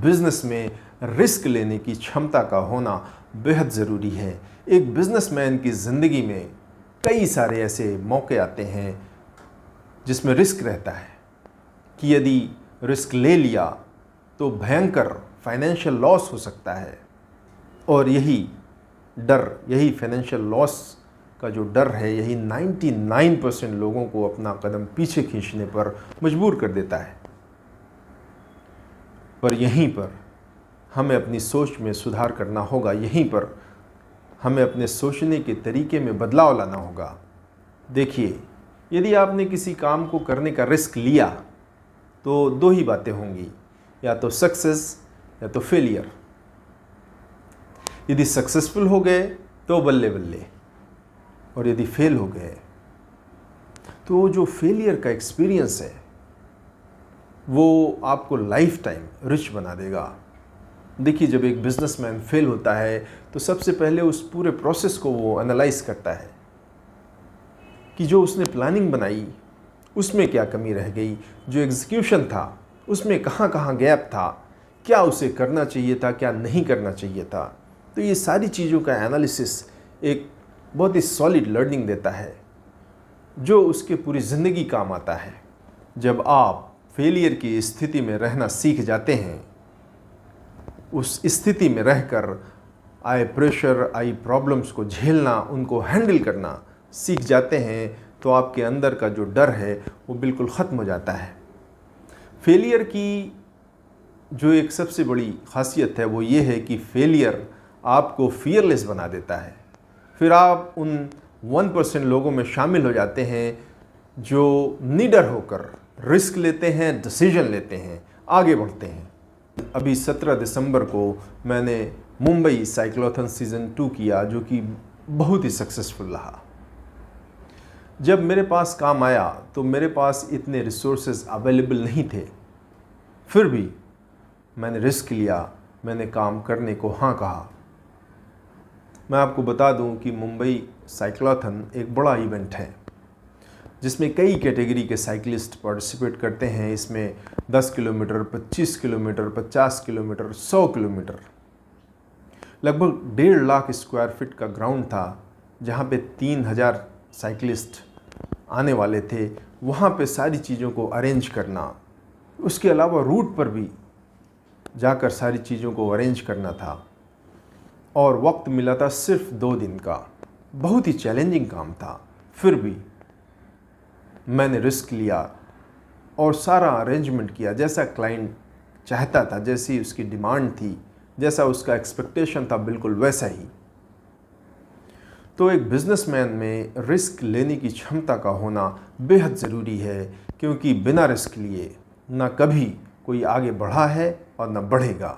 Business में risk लेने की क्षमता का होना बेहद ज़रूरी है। एक बिजनेसमैन की ज़िंदगी में कई सारे ऐसे मौके आते हैं जिसमें रिस्क रहता है कि यदि रिस्क ले लिया तो भयंकर फाइनेंशियल लॉस हो सकता है, और यही डर, यही फाइनेंशियल लॉस का जो डर है, यही 99% लोगों को अपना कदम पीछे खींचने पर मजबूर कर देता है। पर यहीं पर हमें अपनी सोच में सुधार करना होगा, यहीं पर हमें अपने सोचने के तरीके में बदलाव लाना होगा। देखिए, यदि आपने किसी काम को करने का रिस्क लिया तो दो ही बातें होंगी, या तो सक्सेस या तो फेलियर। यदि सक्सेसफुल हो गए तो बल्ले बल्ले, और यदि फेल हो गए तो जो फेलियर का एक्सपीरियंस है वो आपको लाइफ टाइम रिच बना देगा। देखिए, जब एक बिजनेसमैन फेल होता है तो सबसे पहले उस पूरे प्रोसेस को वो एनालाइज करता है कि जो उसने प्लानिंग बनाई उसमें क्या कमी रह गई, जो एग्जीक्यूशन था उसमें कहाँ कहाँ गैप था, क्या उसे करना चाहिए था, क्या नहीं करना चाहिए था। तो ये सारी चीज़ों का एनालिसिस एक बहुत ही सॉलिड लर्निंग देता है जो उसके पूरी ज़िंदगी काम आता है। जब आप फेलियर की स्थिति में रहना सीख जाते हैं, उस स्थिति में रहकर आए प्रेशर, आई प्रॉब्लम्स को झेलना, उनको हैंडल करना सीख जाते हैं, तो आपके अंदर का जो डर है वो बिल्कुल ख़त्म हो जाता है। फेलियर की जो एक सबसे बड़ी खासियत है वो ये है कि फेलियर आपको फियरलेस बना देता है। फिर आप उन 1% लोगों में शामिल हो जाते हैं जो निडर होकर रिस्क लेते हैं, डिसीजन लेते हैं, आगे बढ़ते हैं। अभी 17 दिसंबर को मैंने मुंबई साइक्लोथन सीज़न 2 किया, जो कि बहुत ही सक्सेसफुल रहा। जब मेरे पास काम आया तो मेरे पास इतने रिसोर्सेज अवेलेबल नहीं थे, फिर भी मैंने रिस्क लिया, मैंने काम करने को हाँ कहा। मैं आपको बता दूं कि मुंबई साइक्लोथन एक बड़ा इवेंट है जिसमें कई कैटेगरी के साइकिलिस्ट पार्टिसिपेट करते हैं। इसमें 10 किलोमीटर, 25 किलोमीटर, 50 किलोमीटर, 100 किलोमीटर, लगभग 1.5 लाख स्क्वायर फीट का ग्राउंड था जहाँ पे 3000 साइकिलिस्ट आने वाले थे। वहाँ पे सारी चीज़ों को अरेंज करना, उसके अलावा रूट पर भी जाकर सारी चीज़ों को अरेंज करना था, और वक्त मिला था सिर्फ 2 दिन का। बहुत ही चैलेंजिंग काम था, फिर भी मैंने रिस्क लिया और सारा अरेंजमेंट किया जैसा क्लाइंट चाहता था, जैसी उसकी डिमांड थी, जैसा उसका एक्सपेक्टेशन था, बिल्कुल वैसा ही। तो एक बिजनेसमैन में रिस्क लेने की क्षमता का होना बेहद ज़रूरी है, क्योंकि बिना रिस्क लिए ना कभी कोई आगे बढ़ा है और ना बढ़ेगा।